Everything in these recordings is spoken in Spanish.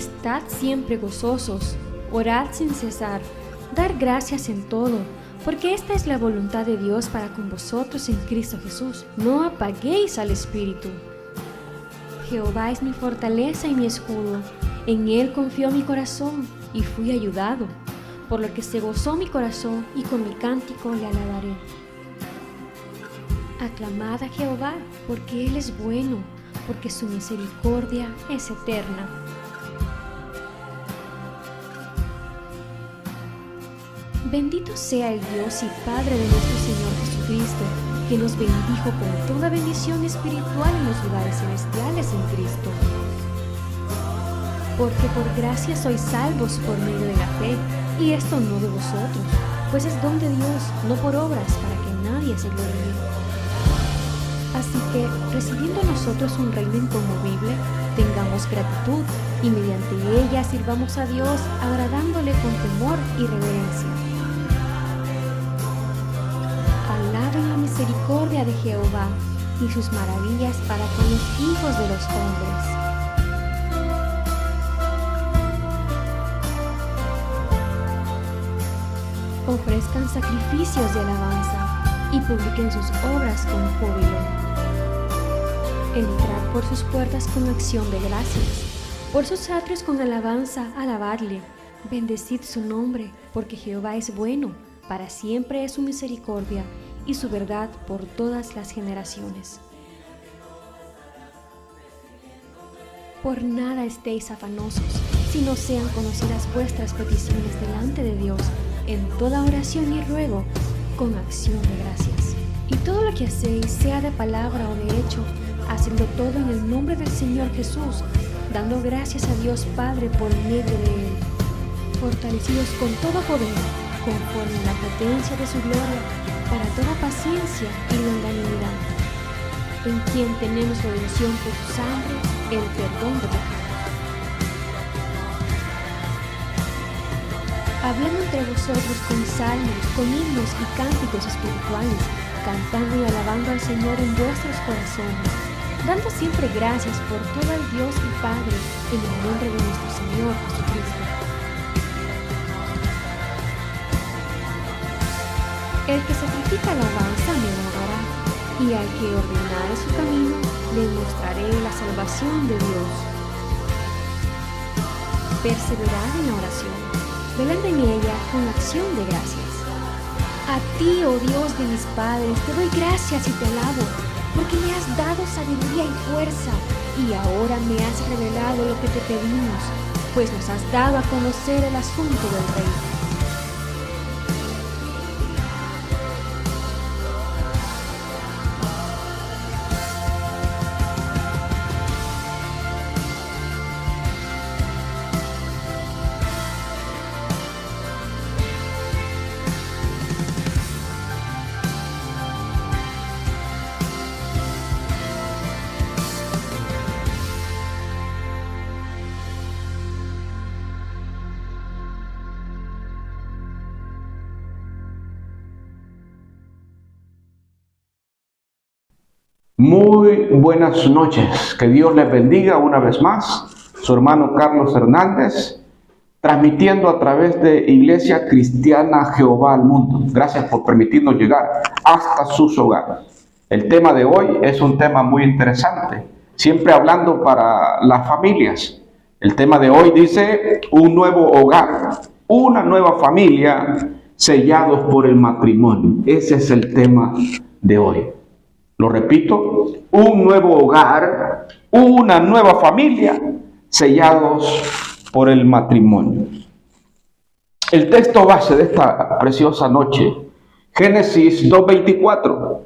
Estad siempre gozosos, orad sin cesar, dar gracias en todo, porque esta es la voluntad de Dios para con vosotros en Cristo Jesús. No apaguéis al Espíritu. Jehová es mi fortaleza y mi escudo, en Él confió mi corazón y fui ayudado, por lo que se gozó mi corazón y con mi cántico le alabaré. Aclamad a Jehová, porque Él es bueno, porque su misericordia es eterna. Bendito sea el Dios y Padre de nuestro Señor Jesucristo, que nos bendijo con toda bendición espiritual en los lugares celestiales en Cristo. Porque por gracia sois salvos por medio de la fe, y esto no de vosotros, pues es don de Dios, no por obras, para que nadie se gloríe. Así que, recibiendo nosotros un reino inconmovible, tengamos gratitud, y mediante ella sirvamos a Dios, agradándole con temor y reverencia. Alaben la misericordia de Jehová y sus maravillas para con los hijos de los hombres. Ofrezcan sacrificios de alabanza y publiquen sus obras con júbilo. Entrad por sus puertas con acción de gracias, por sus atrios con alabanza, alabadle. Bendecid su nombre, porque Jehová es bueno, para siempre es su misericordia y su verdad por todas las generaciones. Por nada estéis afanosos, sino sean conocidas vuestras peticiones delante de Dios, en toda oración y ruego, con acción de gracias. Y todo lo que hacéis, sea de palabra o de hecho, hacedlo todo en el nombre del Señor Jesús, dando gracias a Dios Padre por medio de Él, fortalecidos con todo poder, conforme a la potencia de su gloria, para toda paciencia y longanimidad, en quien tenemos redención por su sangre, el perdón de pecados. Hablando entre vosotros con salmos, con himnos y cánticos espirituales, cantando y alabando al Señor en vuestros corazones, dando siempre gracias por todo al Dios y Padre, en el nombre de nuestro Señor Jesucristo. El que sacrifica alabanza me honrará, y al que ordenare su camino, le mostraré la salvación de Dios. Perseverad en la oración, velando en ella con acción de gracias. A ti, oh Dios de mis padres, te doy gracias y te alabo, porque me has dado sabiduría y fuerza, y ahora me has revelado lo que te pedimos, pues nos has dado a conocer el asunto del rey. Muy buenas noches, que Dios les bendiga una vez más. Su hermano Carlos Hernández, transmitiendo a través de Iglesia Cristiana Jehová al Mundo. Gracias por permitirnos llegar hasta sus hogares. El tema de hoy es un tema muy interesante, siempre hablando para las familias. El tema de hoy dice: un nuevo hogar, una nueva familia, sellados por el matrimonio. Ese es el tema de hoy. Lo repito: un nuevo hogar, una nueva familia, sellados por el matrimonio. El texto base de esta preciosa noche, Génesis 2:24.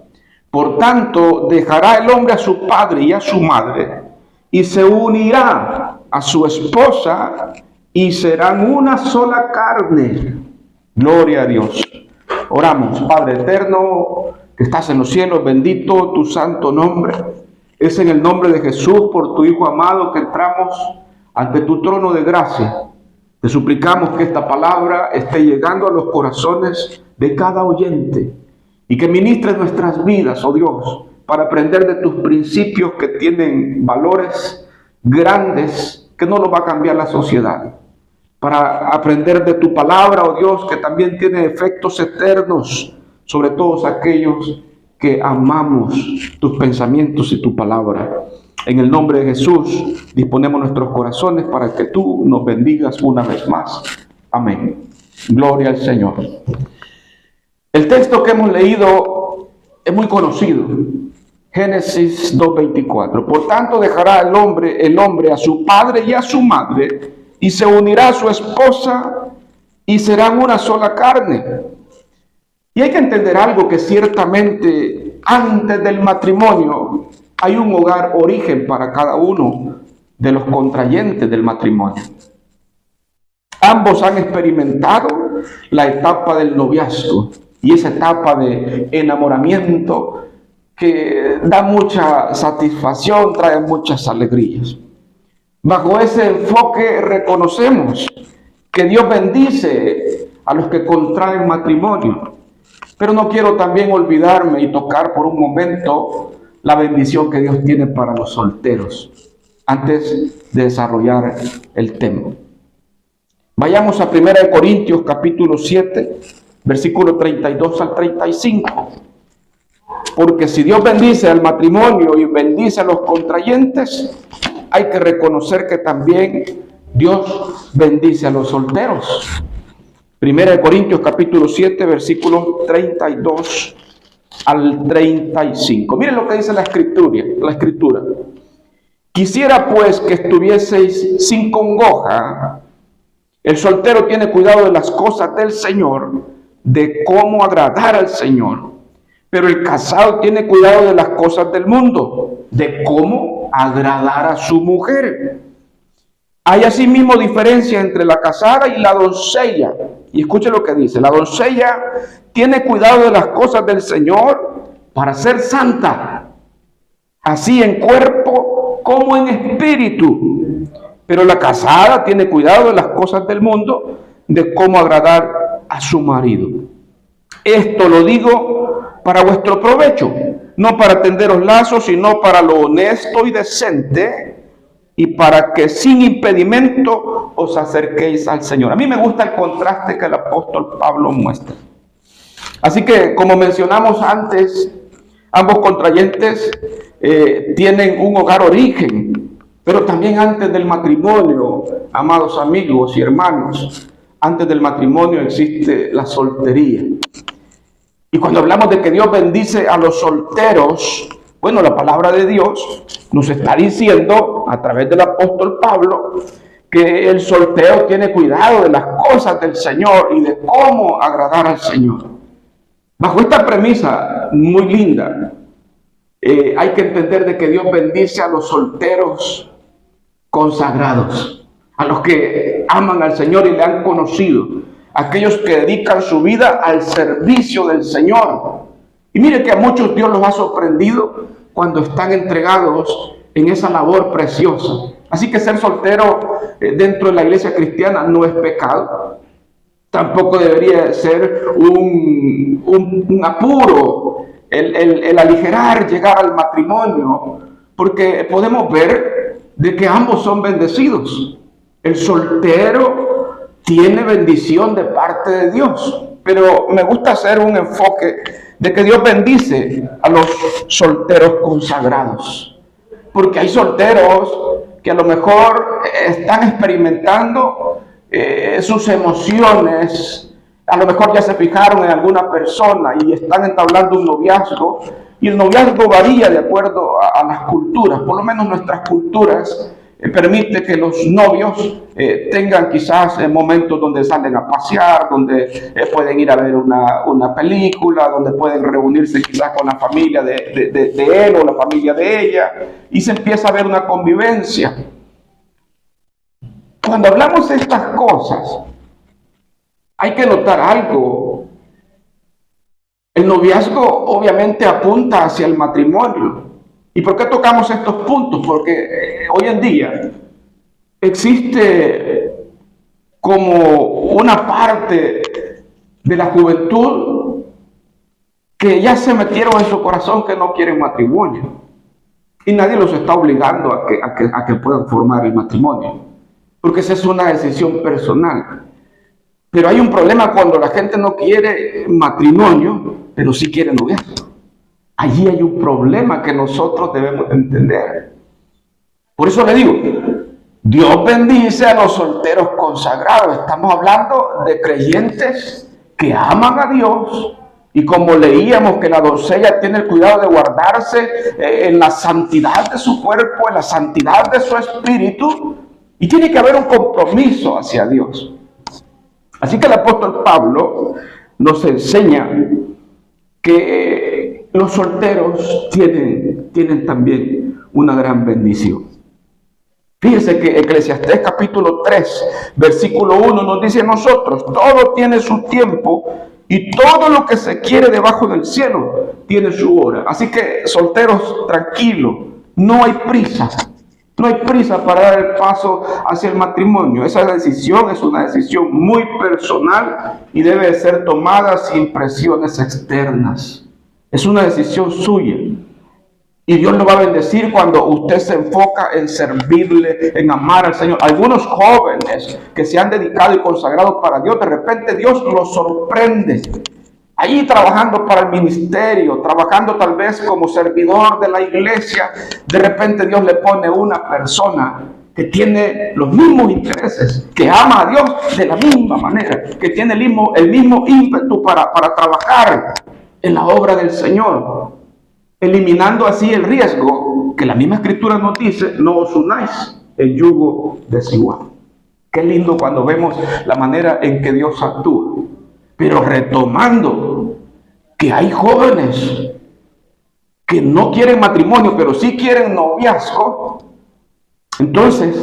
Por tanto, dejará el hombre a su padre y a su madre, y se unirá a su esposa, y serán una sola carne. Gloria a Dios. Oramos. Padre eterno, que estás en los cielos, bendito tu santo nombre. Es en el nombre de Jesús, por tu Hijo amado, que entramos ante tu trono de gracia. Te suplicamos que esta palabra esté llegando a los corazones de cada oyente y que ministres nuestras vidas, oh Dios, para aprender de tus principios que tienen valores grandes que no lo va a cambiar la sociedad. Para aprender de tu palabra, oh Dios, que también tiene efectos eternos sobre todos aquellos que amamos tus pensamientos y tu palabra. En el nombre de Jesús, disponemos nuestros corazones para que tú nos bendigas una vez más. Amén. Gloria al Señor. El texto que hemos leído es muy conocido. Génesis 2:24. Por tanto, dejará el hombre a su padre y a su madre, y se unirá a su esposa, y serán una sola carne. Y hay que entender algo, que ciertamente antes del matrimonio hay un hogar origen para cada uno de los contrayentes del matrimonio. Ambos han experimentado la etapa del noviazgo y esa etapa de enamoramiento que da mucha satisfacción, trae muchas alegrías. Bajo ese enfoque reconocemos que Dios bendice a los que contraen matrimonio. Pero no quiero también olvidarme y tocar por un momento la bendición que Dios tiene para los solteros, antes de desarrollar el tema. Vayamos a 1 Corintios capítulo 7, versículo 32 al 35. Porque si Dios bendice al matrimonio y bendice a los contrayentes, hay que reconocer que también Dios bendice a los solteros. 1 Corintios capítulo 7, versículos 32 al 35. Miren lo que dice la escritura. Quisiera pues que estuvieseis sin congoja. El soltero tiene cuidado de las cosas del Señor, de cómo agradar al Señor. Pero el casado tiene cuidado de las cosas del mundo, de cómo agradar a su mujer. Hay asimismo diferencia entre la casada y la doncella. Y escuche lo que dice. La doncella tiene cuidado de las cosas del Señor para ser santa, así en cuerpo como en espíritu. Pero la casada tiene cuidado de las cosas del mundo, de cómo agradar a su marido. Esto lo digo para vuestro provecho, no para tenderos lazos, sino para lo honesto y decente, y para que sin impedimento os acerquéis al Señor. A mí me gusta el contraste que el apóstol Pablo muestra. Así que, como mencionamos antes, ambos contrayentes tienen un hogar origen, pero también antes del matrimonio, amados amigos y hermanos, antes del matrimonio existe la soltería. Y cuando hablamos de que Dios bendice a los solteros, bueno, la palabra de Dios nos está diciendo a través del apóstol Pablo que el soltero tiene cuidado de las cosas del Señor y de cómo agradar al Señor. Bajo esta premisa muy linda, hay que entender de que Dios bendice a los solteros consagrados, a los que aman al Señor y le han conocido, aquellos que dedican su vida al servicio del Señor. Y mire que a muchos Dios los ha sorprendido cuando están entregados en esa labor preciosa. Así que ser soltero dentro de la iglesia cristiana no es pecado. Tampoco debería ser un apuro el aligerar llegar al matrimonio, porque podemos ver de que ambos son bendecidos. El soltero tiene bendición de parte de Dios, pero me gusta hacer un enfoque de que Dios bendice a los solteros consagrados, porque hay solteros que a lo mejor están experimentando sus emociones, a lo mejor ya se fijaron en alguna persona y están entablando un noviazgo, y el noviazgo varía de acuerdo a las culturas. Por lo menos nuestras culturas permite que los novios tengan quizás momentos donde salen a pasear, donde pueden ir a ver una película, donde pueden reunirse quizás con la familia de él o la familia de ella, y se empieza a ver una convivencia. Cuando hablamos de estas cosas, hay que notar algo. El noviazgo obviamente apunta hacia el matrimonio. ¿Y por qué tocamos estos puntos? Porque hoy en día existe como una parte de la juventud que ya se metieron en su corazón que no quieren matrimonio. Y nadie los está obligando a que puedan formar el matrimonio, porque esa es una decisión personal. Pero hay un problema cuando la gente no quiere matrimonio, pero sí quiere noviazgo. Allí hay un problema que nosotros debemos entender. Por eso le digo, Dios bendice a los solteros consagrados. Estamos hablando de creyentes que aman a Dios. Y como leíamos que la doncella tiene el cuidado de guardarse en la santidad de su cuerpo, en la santidad de su espíritu, y tiene que haber un compromiso hacia Dios. Así que el apóstol Pablo nos enseña que los solteros tienen también una gran bendición. Fíjense que Eclesiastés capítulo 3, versículo 1 nos dice: nosotros, todo tiene su tiempo y todo lo que se quiere debajo del cielo tiene su hora. Así que, solteros, tranquilos, no hay prisa. No hay prisa para dar el paso hacia el matrimonio. Esa decisión es una decisión muy personal y debe ser tomada sin presiones externas. Es una decisión suya. Y Dios lo va a bendecir cuando usted se enfoca en servirle, en amar al Señor. Algunos jóvenes que se han dedicado y consagrado para Dios, de repente Dios los sorprende. Allí trabajando para el ministerio, trabajando tal vez como servidor de la iglesia, de repente Dios le pone una persona que tiene los mismos intereses, que ama a Dios de la misma manera, que tiene el mismo ímpetu para trabajar en la obra del Señor, eliminando así el riesgo que la misma Escritura nos dice: no os unáis en yugo desigual. Qué lindo cuando vemos la manera en que Dios actúa. Pero retomando que hay jóvenes que no quieren matrimonio, pero sí quieren noviazgo, entonces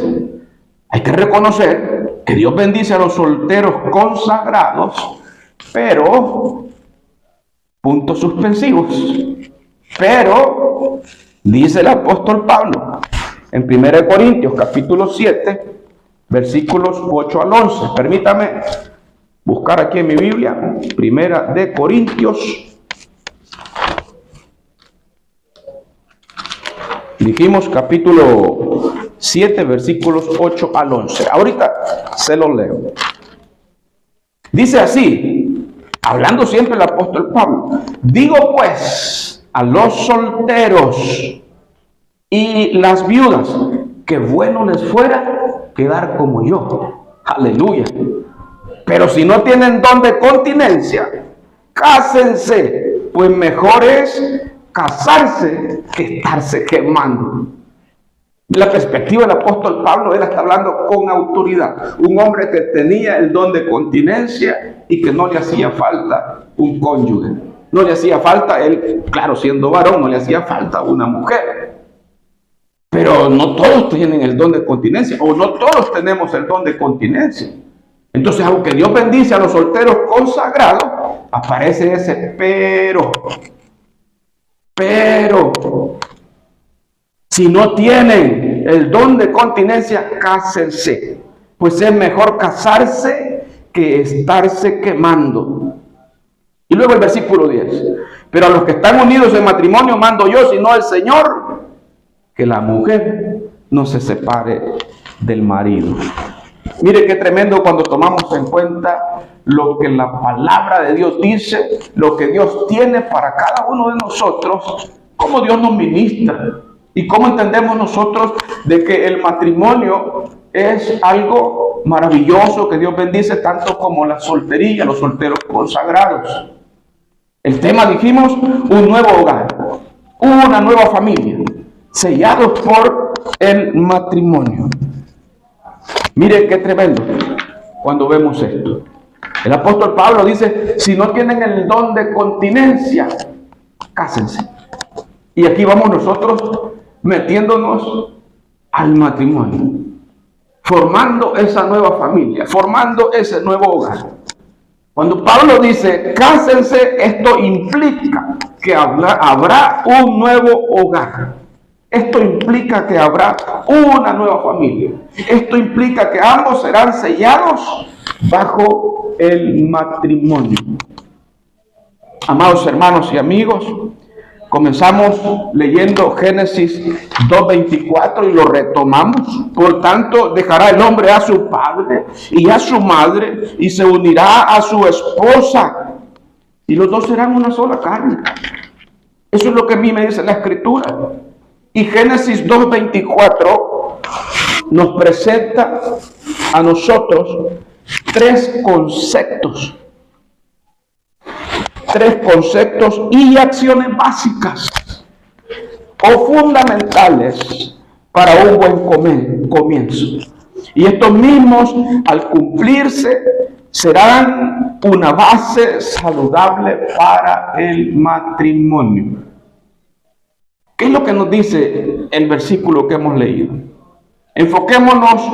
hay que reconocer que Dios bendice a los solteros consagrados, pero, puntos suspensivos, pero, dice el apóstol Pablo en 1 Corintios capítulo 7, versículos 8 al 11. Permítame buscar aquí en mi Biblia, 1 Corintios. Dijimos capítulo 7, versículos 8 al 11. Ahorita se los leo. Dice así, hablando siempre el apóstol Pablo: digo pues a los solteros y las viudas, que bueno les fuera quedar como yo. Aleluya. Pero si no tienen don de continencia, cásense, pues mejor es casarse que estarse quemando. La perspectiva del apóstol Pablo, él está hablando con autoridad. Un hombre que tenía el don de continencia y que no le hacía falta un cónyuge. No le hacía falta, él, claro, siendo varón, no le hacía falta una mujer. Pero no todos tienen el don de continencia, o no todos tenemos el don de continencia. Entonces, aunque Dios bendice a los solteros consagrados, aparece ese pero, si no tienen el don de continencia, cásense, pues es mejor casarse que estarse quemando. Y luego el versículo 10, pero a los que están unidos en matrimonio mando yo, sino el Señor, que la mujer no se separe del marido. Mire qué tremendo cuando tomamos en cuenta lo que la palabra de Dios dice, lo que Dios tiene para cada uno de nosotros, cómo Dios nos ministra y cómo entendemos nosotros de que el matrimonio es algo maravilloso que Dios bendice, tanto como la soltería, los solteros consagrados. El tema, dijimos, un nuevo hogar, una nueva familia, sellados por el matrimonio. Mire qué tremendo cuando vemos esto. El apóstol Pablo dice: si no tienen el don de continencia, cásense. Y aquí vamos nosotros metiéndonos al matrimonio, formando esa nueva familia, formando ese nuevo hogar. Cuando Pablo dice cásense, esto implica que habrá un nuevo hogar. Esto implica que habrá una nueva familia. Esto implica que ambos serán sellados bajo el matrimonio. Amados hermanos y amigos, Comenzamos leyendo Génesis 2:24 y lo retomamos. Por tanto, dejará el hombre a su padre y a su madre y se unirá a su esposa y los dos serán una sola carne. Eso es lo que a mí me dice la Escritura. Y Génesis 2:24 nos presenta a nosotros tres conceptos y acciones básicas o fundamentales para un buen comienzo. Y estos mismos, al cumplirse, serán una base saludable para el matrimonio. ¿Qué es lo que nos dice el versículo que hemos leído? Enfoquémonos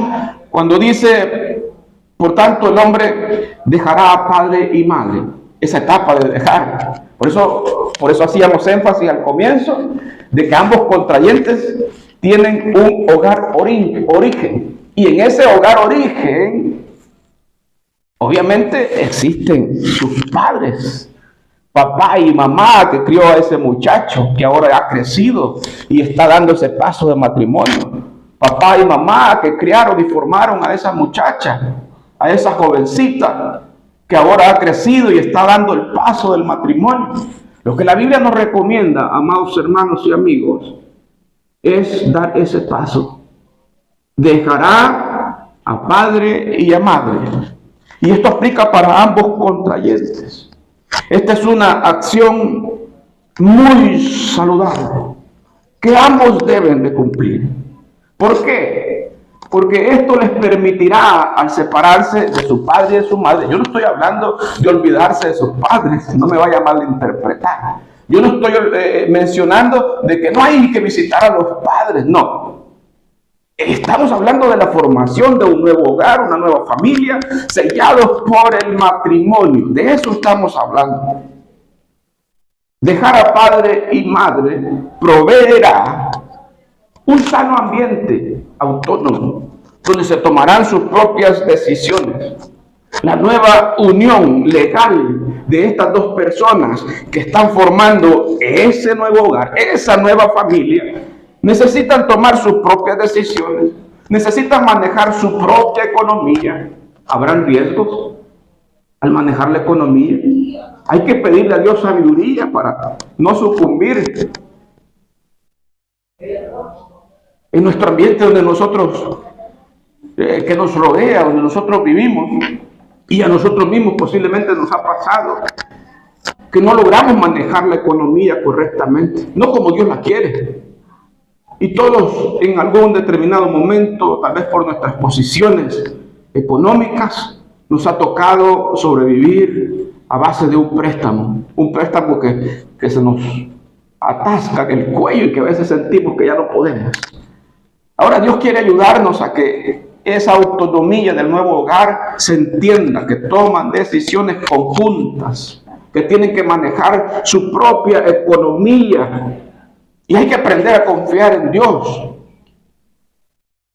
cuando dice, por tanto, el hombre dejará a padre y madre. Esa etapa de dejar. Por eso hacíamos énfasis al comienzo de que ambos contrayentes tienen un hogar origen. Y en ese hogar origen, obviamente existen sus padres, papá y mamá que crió a ese muchacho que ahora ha crecido y está dando ese paso de matrimonio. Papá y mamá que criaron y formaron a esa muchacha, a esa jovencita que ahora ha crecido y está dando el paso del matrimonio. Lo que la Biblia nos recomienda, amados hermanos y amigos, es dar ese paso. Dejará a padre y a madre. Y esto aplica para ambos contrayentes. Esta es una acción muy saludable que ambos deben de cumplir. ¿Por qué? Porque esto les permitirá, al separarse de su padre y de su madre, yo no estoy hablando de olvidarse de sus padres, no me vaya a malinterpretar. Yo no estoy mencionando de que no hay que visitar a los padres, no. Estamos hablando de la formación de un nuevo hogar, una nueva familia, sellados por el matrimonio. De eso estamos hablando. Dejar a padre y madre proveerá un sano ambiente autónomo, donde se tomarán sus propias decisiones. La nueva unión legal de estas dos personas que están formando ese nuevo hogar, esa nueva familia, necesitan tomar sus propias decisiones, necesitan manejar su propia economía. ¿Habrán riesgos al manejar la economía? Hay que pedirle a Dios sabiduría para no sucumbir en nuestro ambiente donde nosotros, que nos rodea, donde nosotros vivimos, y a nosotros mismos posiblemente nos ha pasado que no logramos manejar la economía correctamente, no como Dios la quiere. Y todos en algún determinado momento, tal vez por nuestras posiciones económicas, nos ha tocado sobrevivir a base de un préstamo que se nos atasca en el cuello y que a veces sentimos que ya no podemos. Ahora Dios quiere ayudarnos a que esa autonomía del nuevo hogar se entienda, que toman decisiones conjuntas, que tienen que manejar su propia economía. Y hay que aprender a confiar en Dios.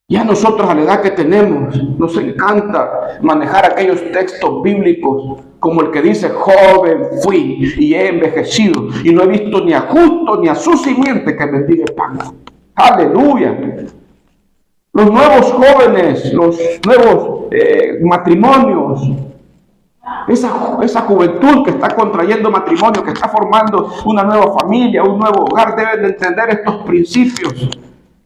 Ya nosotros a la edad que tenemos, nos encanta manejar aquellos textos bíblicos como el que dice, joven fui y he envejecido y no he visto ni a justo ni a su simiente que mendigue pan. Aleluya. Los nuevos jóvenes, los nuevos matrimonios, esa juventud que está contrayendo matrimonio, que está formando una nueva familia, un nuevo hogar, deben de entender estos principios.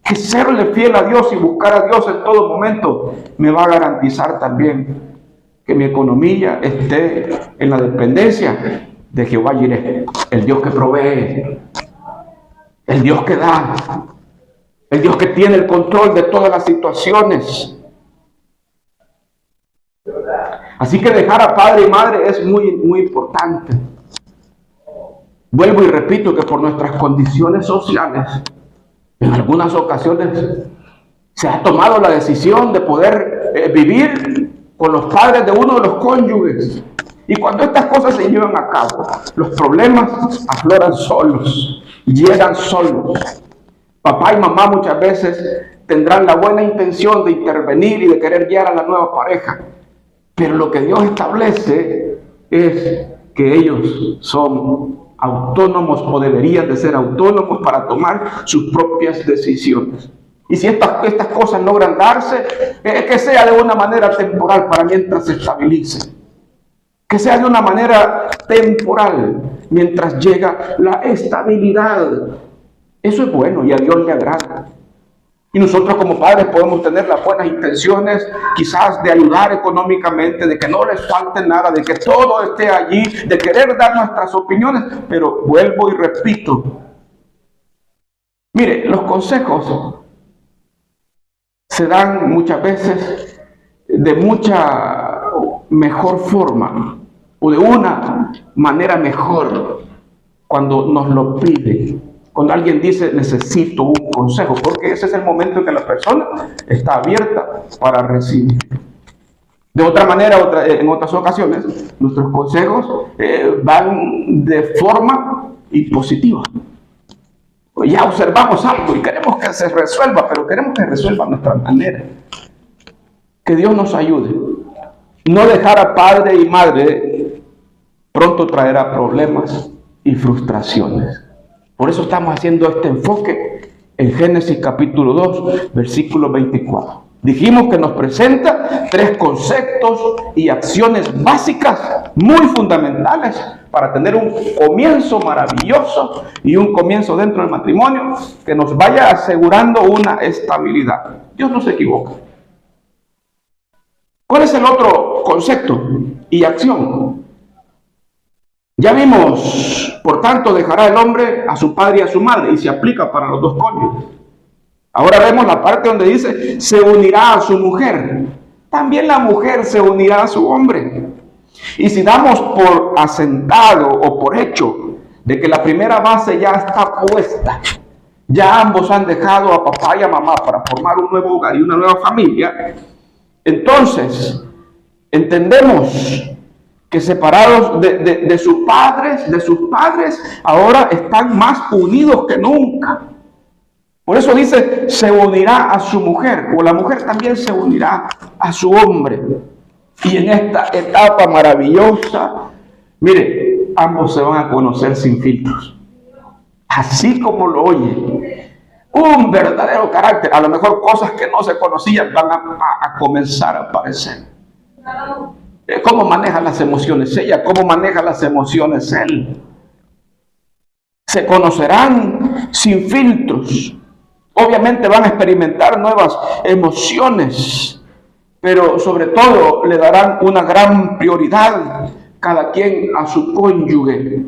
Que serle fiel a Dios y buscar a Dios en todo momento me va a garantizar también que mi economía esté en la dependencia de Jehová Jireh, el Dios que provee, el Dios que da, el Dios que tiene el control de todas las situaciones. Así que dejar a padre y madre es muy, muy importante. Vuelvo y repito que por nuestras condiciones sociales, en algunas ocasiones se ha tomado la decisión de poder vivir con los padres de uno de los cónyuges. Y cuando estas cosas se llevan a cabo, los problemas afloran solos, llegan solos. Papá y mamá muchas veces tendrán la buena intención de intervenir y de querer guiar a la nueva pareja. Pero lo que Dios establece es que ellos son autónomos o deberían de ser autónomos para tomar sus propias decisiones. Y si estas cosas logran darse, que sea de una manera temporal para mientras se estabilice. Que sea de una manera temporal mientras llega la estabilidad. Eso es bueno y a Dios le agrada. Y nosotros como padres podemos tener las buenas intenciones, quizás de ayudar económicamente, de que no les falte nada, de que todo esté allí, de querer dar nuestras opiniones. Pero vuelvo y repito. Mire, los consejos se dan muchas veces de mucha mejor forma o de una manera mejor cuando nos lo piden. Cuando alguien dice necesito un consejo, porque ese es el momento en que la persona está abierta para recibir. De otra manera, en otras ocasiones, nuestros consejos van de forma impositiva. Ya observamos algo y queremos que se resuelva, pero queremos que resuelva a nuestra manera. Que Dios nos ayude. No dejar a padre y madre pronto traerá problemas y frustraciones. Por eso estamos haciendo este enfoque en Génesis capítulo 2, versículo 24. Dijimos que nos presenta 3 conceptos y acciones básicas muy fundamentales para tener un comienzo maravilloso y un comienzo dentro del matrimonio que nos vaya asegurando una estabilidad. Dios no se equivoca. ¿Cuál es el otro concepto y acción? Ya vimos, por tanto, dejará el hombre a su padre y a su madre, y se aplica para los dos cónyuges. Ahora vemos la parte donde dice, se unirá a su mujer. También la mujer se unirá a su hombre. Y si damos por asentado o por hecho de que la primera base ya está puesta, ya ambos han dejado a papá y a mamá para formar un nuevo hogar y una nueva familia, entonces entendemos que separados de sus padres, ahora están más unidos que nunca. Por eso dice, se unirá a su mujer, o la mujer también se unirá a su hombre. Y en esta etapa maravillosa, mire, ambos se van a conocer sin filtros. Así como lo oye, un verdadero carácter. A lo mejor cosas que no se conocían van a comenzar a aparecer. ¿Cómo maneja las emociones ella? ¿Cómo maneja las emociones él? Se conocerán sin filtros. Obviamente van a experimentar nuevas emociones, pero sobre todo le darán una gran prioridad cada quien a su cónyuge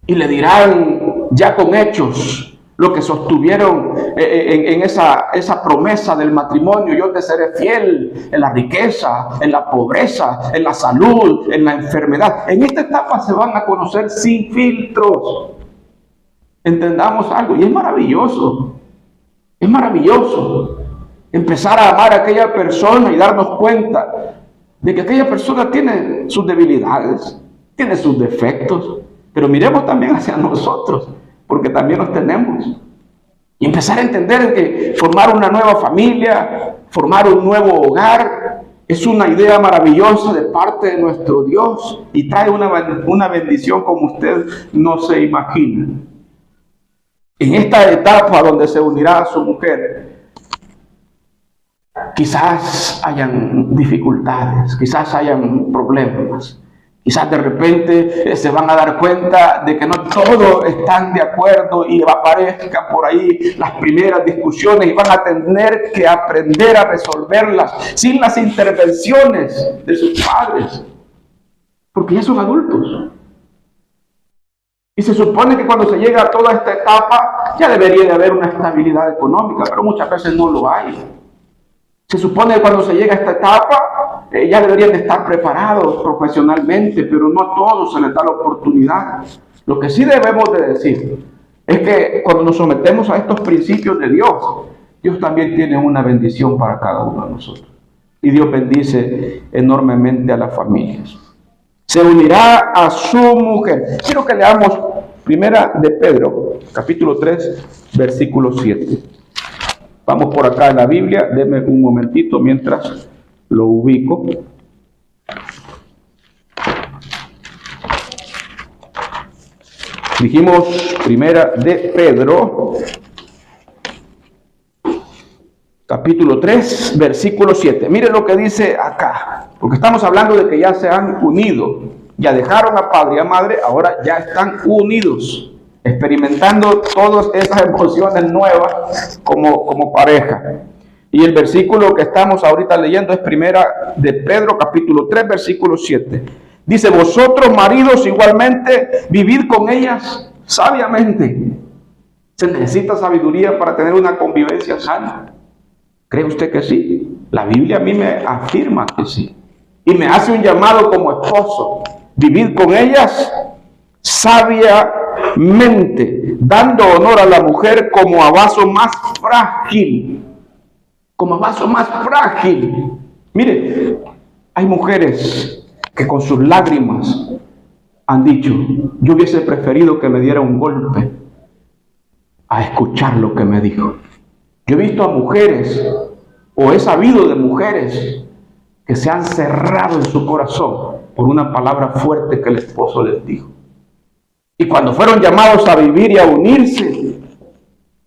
y le dirán ya con hechos lo que sostuvieron en esa promesa del matrimonio. Yo te seré fiel en la riqueza, en la pobreza, en la salud, en la enfermedad. En esta etapa se van a conocer sin filtros. Entendamos algo, y es maravilloso. Es maravilloso empezar a amar a aquella persona y darnos cuenta de que aquella persona tiene sus debilidades, tiene sus defectos, pero miremos también hacia nosotros, porque también los tenemos. Y empezar a entender que formar una nueva familia, formar un nuevo hogar, es una idea maravillosa de parte de nuestro Dios y trae una bendición como usted no se imagina. En esta etapa donde se unirá a su mujer, quizás hayan dificultades, quizás hayan problemas, quizás de repente se van a dar cuenta de que no todos están de acuerdo y aparezcan por ahí las primeras discusiones y van a tener que aprender a resolverlas sin las intervenciones de sus padres, porque ya son adultos. Y se supone que cuando se llega a toda esta etapa ya debería de haber una estabilidad económica, pero muchas veces no lo hay. Se supone que cuando se llega a esta etapa ya deberían de estar preparados profesionalmente, pero no a todos se les da la oportunidad. Lo que sí debemos de decir es que cuando nos sometemos a estos principios de Dios, Dios también tiene una bendición para cada uno de nosotros. Y Dios bendice enormemente a las familias. Se unirá a su mujer. Quiero que leamos Primera de Pedro, capítulo 3, versículo 7. Vamos por acá en la Biblia, denme un momentito mientras lo ubico. Dijimos primera de Pedro, capítulo 3, versículo 7. Miren lo que dice acá, porque estamos hablando de que ya se han unido, ya dejaron a padre y a madre, ahora ya están unidos, experimentando todas esas emociones nuevas como pareja. Y el versículo que estamos ahorita leyendo es primera de Pedro, capítulo 3, versículo 7. Dice: vosotros maridos igualmente vivid con ellas sabiamente. Se necesita sabiduría para tener una convivencia sana. ¿Cree usted que sí? La Biblia a mí me afirma que sí. Y me hace un llamado como esposo. Vivid con ellas sabiamente, dando honor a la mujer como a vaso más frágil. Como a vaso más frágil. Mire, hay mujeres que con sus lágrimas han dicho: yo hubiese preferido que me diera un golpe a escuchar lo que me dijo. Yo he visto a mujeres, o he sabido de mujeres, que se han cerrado en su corazón por una palabra fuerte que el esposo les dijo. Y cuando fueron llamados a vivir y a unirse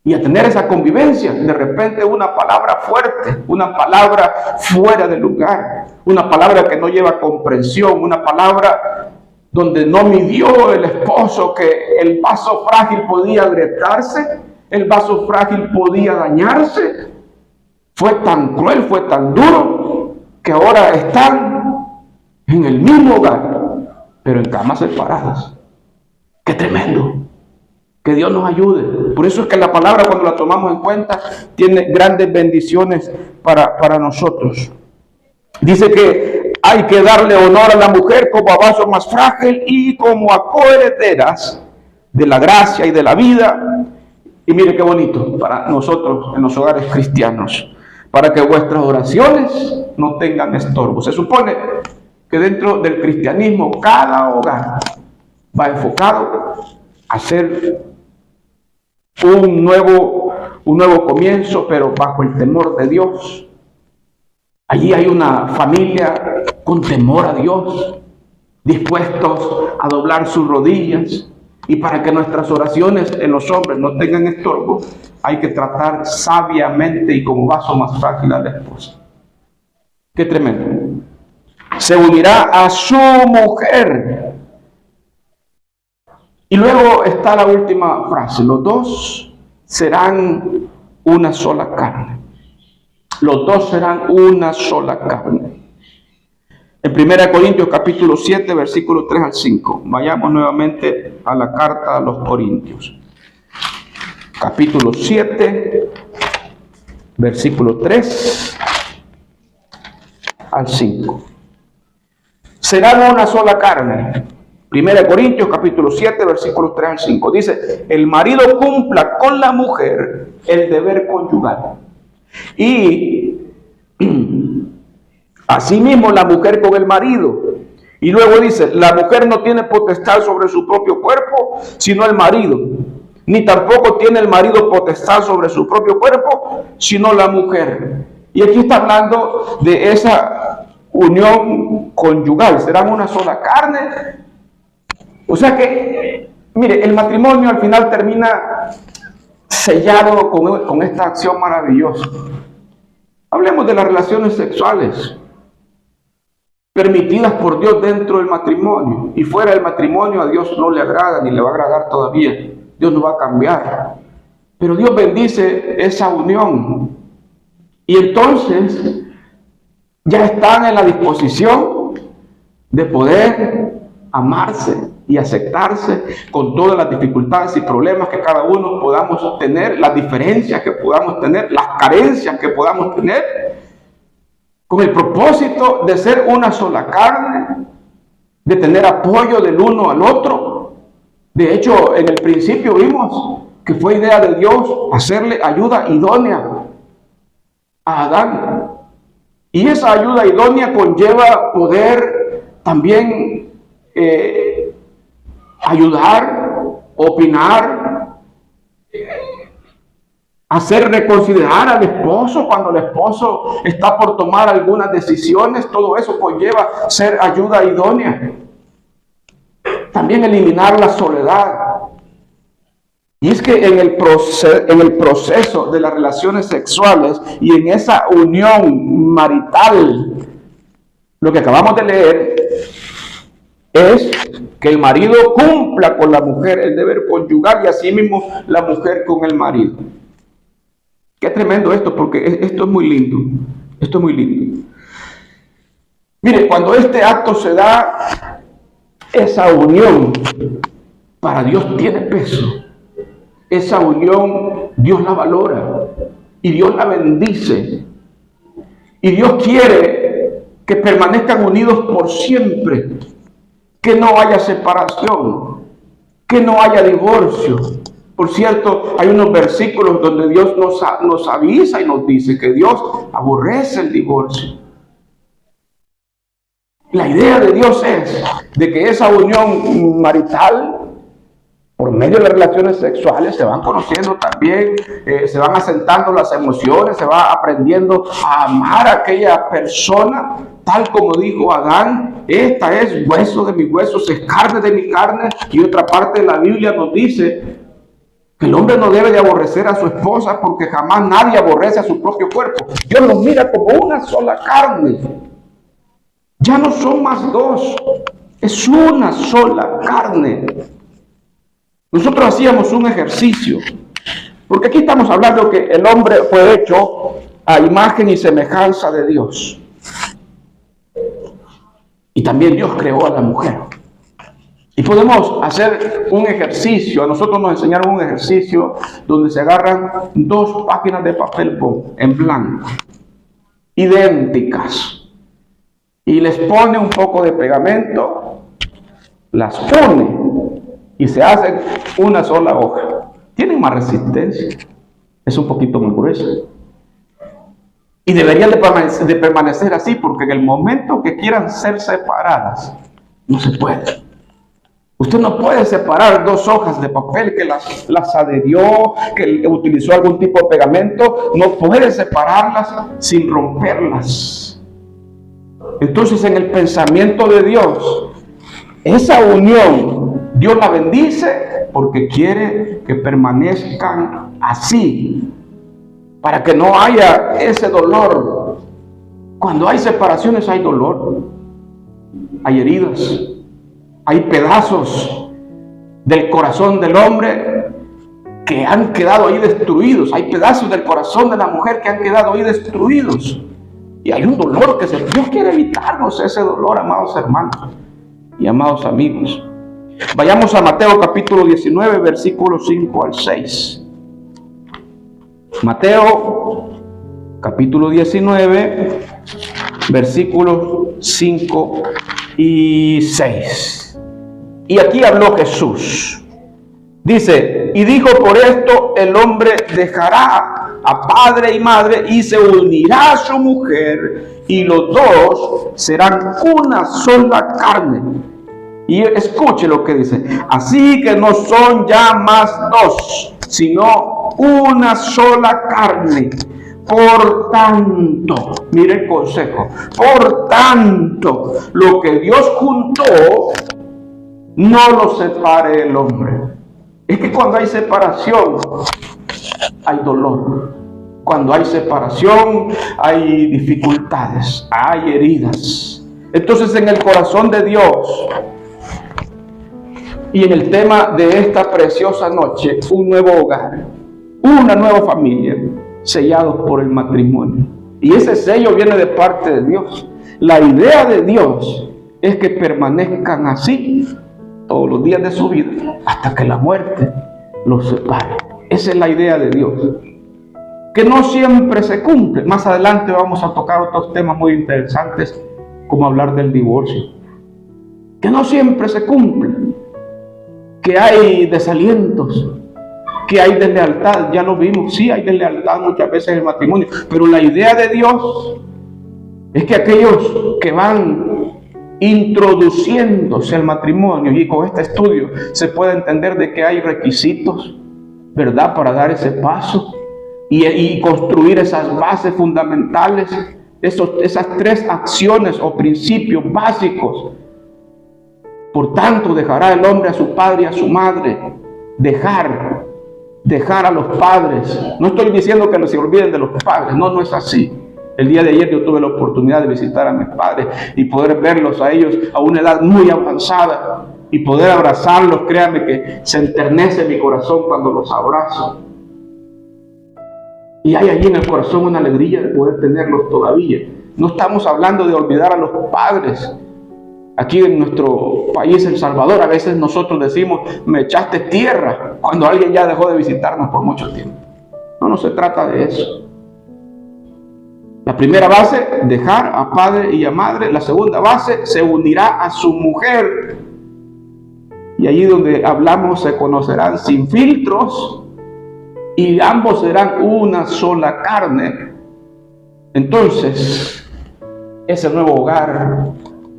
y a tener esa convivencia, de repente una palabra fuerte, una palabra fuera de lugar, una palabra que no lleva comprensión, una palabra donde no midió el esposo que el vaso frágil podía agrietarse, el vaso frágil podía dañarse. Fue tan cruel, fue tan duro, que ahora están en el mismo hogar, pero en camas separadas. ¡Qué tremendo! Que Dios nos ayude. Por eso es que la palabra, cuando la tomamos en cuenta, tiene grandes bendiciones para nosotros. Dice que hay que darle honor a la mujer como a vaso más frágil y como a coherederas de la gracia y de la vida. Y mire qué bonito para nosotros en los hogares cristianos, para que vuestras oraciones no tengan estorbo. Se supone que dentro del cristianismo cada hogar va enfocado a ser un nuevo comienzo, pero bajo el temor de Dios. Allí hay una familia con temor a Dios, dispuestos a doblar sus rodillas. Y para que nuestras oraciones en los hombres no tengan estorbo, hay que tratar sabiamente y como vaso más frágil a la esposa. ¡Qué tremendo! Se unirá a su mujer. Y luego está la última frase: los dos serán una sola carne. Los dos serán una sola carne. En 1 Corintios capítulo 7, versículos 3 al 5. Vayamos nuevamente a la carta a los Corintios. Capítulo 7, versículo 3 al 5. Serán una sola carne. 1 Corintios capítulo 7, versículos 3 al 5. Dice: el marido cumpla con la mujer el deber conyugal. Y asimismo la mujer con el marido. Y luego dice: la mujer no tiene potestad sobre su propio cuerpo, sino el marido. Ni tampoco tiene el marido potestad sobre su propio cuerpo, sino la mujer. Y aquí está hablando de esa unión conyugal. Serán una sola carne. O sea que, mire, el matrimonio al final termina sellado con esta acción maravillosa. Hablemos de las relaciones sexuales permitidas por Dios dentro del matrimonio. Y fuera del matrimonio a Dios no le agrada, ni le va a agradar todavía. Dios no va a cambiar. Pero Dios bendice esa unión. Y entonces ya están en la disposición de poder amarse y aceptarse con todas las dificultades y problemas que cada uno podamos tener, las diferencias que podamos tener, las carencias que podamos tener, con el propósito de ser una sola carne, de tener apoyo del uno al otro. De hecho, en el principio vimos que fue idea de Dios hacerle ayuda idónea a Adán. Y esa ayuda idónea conlleva poder también ayudar, opinar, hacer reconsiderar al esposo cuando el esposo está por tomar algunas decisiones. Todo eso conlleva ser ayuda idónea. También eliminar la soledad. Y es que en el proceso de las relaciones sexuales y en esa unión marital, lo que acabamos de leer es que el marido cumpla con la mujer el deber conyugal y así mismo la mujer con el marido. Qué tremendo esto, porque esto es muy lindo. Esto es muy lindo. Mire, cuando este acto se da, esa unión para Dios tiene peso. Esa unión Dios la valora y Dios la bendice. Y Dios quiere que permanezcan unidos por siempre. Que no haya separación, que no haya divorcio. Por cierto, hay unos versículos donde Dios nos avisa y nos dice que Dios aborrece el divorcio. La idea de Dios es de que esa unión marital, por medio de las relaciones sexuales, se van conociendo también, se van asentando las emociones, se va aprendiendo a amar a aquella persona, tal como dijo Adán: esta es hueso de mis huesos, es carne de mi carne. Y otra parte de la Biblia nos dice que el hombre no debe de aborrecer a su esposa, porque jamás nadie aborrece a su propio cuerpo. Dios los mira como una sola carne. Ya no son más dos, es una sola carne. Nosotros hacíamos un ejercicio, porque aquí estamos hablando que el hombre fue hecho a imagen y semejanza de Dios. Y también Dios creó a la mujer. Y podemos hacer un ejercicio. A nosotros nos enseñaron un ejercicio donde se agarran 2 páginas de papel en blanco, idénticas, y les pone un poco de pegamento, las une y se hacen una sola hoja. Tienen más resistencia, es un poquito más gruesa. Y deberían de permanecer así, porque en el momento que quieran ser separadas, no se puede. Usted no puede separar 2 hojas de papel que las adherió, que utilizó algún tipo de pegamento. No puede separarlas sin romperlas. Entonces, en el pensamiento de Dios, esa unión Dios la bendice porque quiere que permanezcan así, para que no haya ese dolor. Cuando hay separaciones hay dolor, hay heridas, hay pedazos del corazón del hombre que han quedado ahí destruidos, hay pedazos del corazón de la mujer que han quedado ahí destruidos, y hay un dolor que Dios quiere evitarnos ese dolor, amados hermanos y amados amigos. Vayamos a Mateo capítulo 19, versículos 5 al 6. Mateo capítulo 19, versículos 5 y 6. Y aquí habló Jesús. Dice: y dijo: por esto el hombre dejará a padre y madre y se unirá a su mujer, y los dos serán una sola carne. Y escuche lo que dice: así que no son ya más 2, sino una sola carne. Por tanto, mire el consejo, por tanto, lo que Dios juntó, no lo separe el hombre. Es que cuando hay separación, hay dolor. Cuando hay separación, hay dificultades, hay heridas. Entonces, en el corazón de Dios y en el tema de esta preciosa noche, un nuevo hogar, una nueva familia, sellados por el matrimonio. Y ese sello viene de parte de Dios. La idea de Dios es que permanezcan así todos los días de su vida, hasta que la muerte los separe. Esa es la idea de Dios, que no siempre se cumple. Más adelante vamos a tocar otros temas muy interesantes, como hablar del divorcio, que no siempre se cumple, que hay desalientos, que hay deslealtad. Ya lo vimos, sí hay deslealtad muchas veces en el matrimonio, pero la idea de Dios es que aquellos que van introduciéndose al matrimonio, y con este estudio se puede entender de que hay requisitos, ¿verdad?, para dar ese paso y construir esas bases fundamentales, esas 3 acciones o principios básicos. Por tanto, dejará el hombre a su padre y a su madre. Dejar dejar a los padres. No estoy diciendo que no se olviden de los padres, no es así. El día de ayer yo tuve la oportunidad de visitar a mis padres y poder verlos a ellos a una edad muy avanzada y poder abrazarlos. Créanme que se enternece mi corazón cuando los abrazo. Y hay allí en el corazón una alegría de poder tenerlos todavía. No estamos hablando de olvidar a los padres. Aquí en nuestro país, El Salvador, a veces nosotros decimos, me echaste tierra, cuando alguien ya dejó de visitarnos por mucho tiempo. No se trata de eso. La primera base, dejar a padre y a madre. La segunda base, se unirá a su mujer. Y allí donde hablamos, se conocerán sin filtros y ambos serán una sola carne. Entonces, ese nuevo hogar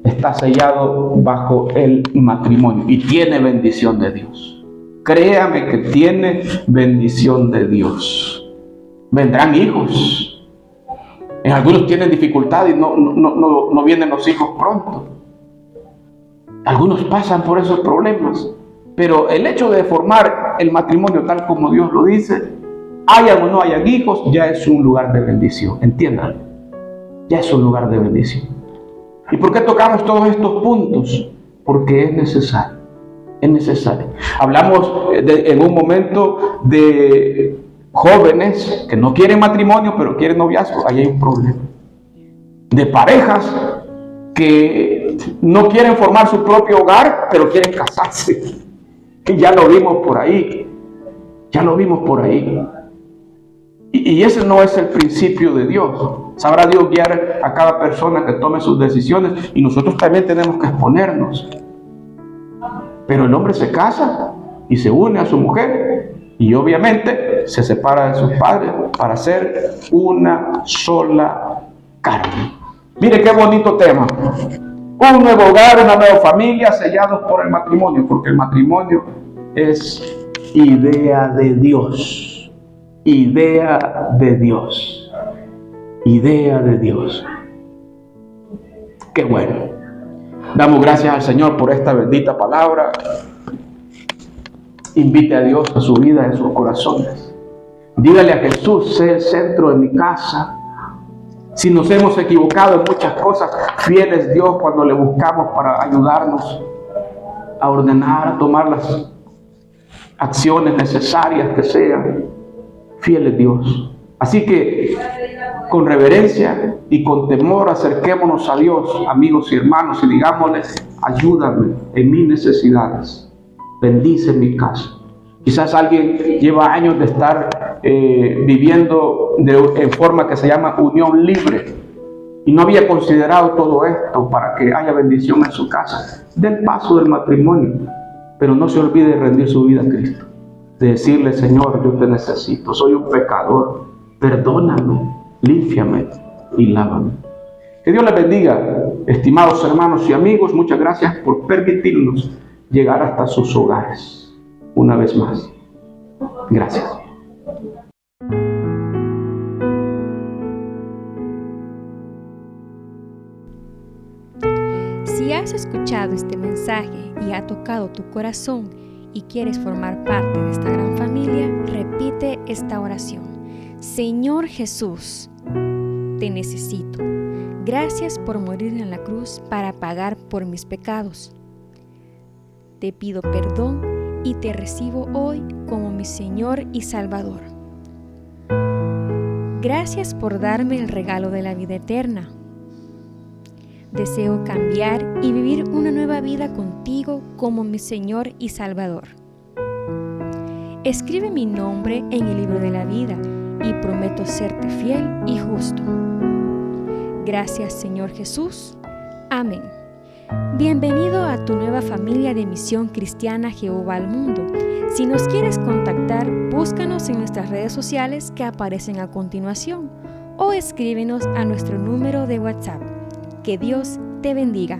está sellado bajo el matrimonio y tiene bendición de Dios. Créame que tiene bendición de Dios. Vendrán hijos. En algunos tienen dificultad y no vienen los hijos pronto. Algunos pasan por esos problemas. Pero el hecho de formar el matrimonio tal como Dios lo dice, hayan o no hayan hijos, ya es un lugar de bendición. Entiendan, ya es un lugar de bendición. ¿Y por qué tocamos todos estos puntos? Porque es necesario. Es necesario. Hablamos en un momento de jóvenes que no quieren matrimonio, pero quieren noviazgo. Ahí hay un problema. De parejas que no quieren formar su propio hogar, pero quieren casarse. Que ya lo vimos por ahí. Ya lo vimos por ahí. Y ese no es el principio de Dios. Sabrá Dios guiar a cada persona que tome sus decisiones y nosotros también tenemos que exponernos. Pero el hombre se casa y se une a su mujer y obviamente se separa de sus padres para ser una sola carne. Mire qué bonito tema. Un nuevo hogar, una nueva familia sellados por el matrimonio, porque el matrimonio es idea de Dios. Idea de Dios. Idea de Dios. Qué bueno. Damos gracias al Señor por esta bendita palabra. Invite a Dios a su vida, en sus corazones. Dígale a Jesús, sé el centro de mi casa. Si nos hemos equivocado en muchas cosas, fiel es Dios cuando le buscamos para ayudarnos a ordenar, a tomar las acciones necesarias que sean. Fiel es Dios. Así que con reverencia y con temor acerquémonos a Dios, amigos y hermanos, y digámosle, ayúdame en mis necesidades, bendice mi casa. Quizás alguien lleva años de estar viviendo en forma que se llama unión libre y no había considerado todo esto para que haya bendición en su casa. Del paso del matrimonio, pero no se olvide de rendir su vida a Cristo, de decirle, Señor, yo te necesito, soy un pecador, perdóname, límpiame y lávame. Que Dios les bendiga, estimados hermanos y amigos. Muchas gracias por permitirnos llegar hasta sus hogares. Una vez más, gracias. Si has escuchado este mensaje y ha tocado tu corazón y quieres formar parte de esta gran familia, repite esta oración. Señor Jesús, te necesito. Gracias por morir en la cruz para pagar por mis pecados. Te pido perdón y te recibo hoy como mi Señor y Salvador. Gracias por darme el regalo de la vida eterna. Deseo cambiar y vivir una nueva vida contigo como mi Señor y Salvador. Escribe mi nombre en el libro de la vida y prometo serte fiel y justo. Gracias, Señor Jesús. Amén. Bienvenido a tu nueva familia de Misión Cristiana Jehová al Mundo. Si nos quieres contactar, búscanos en nuestras redes sociales que aparecen a continuación o escríbenos a nuestro número de WhatsApp. Que Dios te bendiga.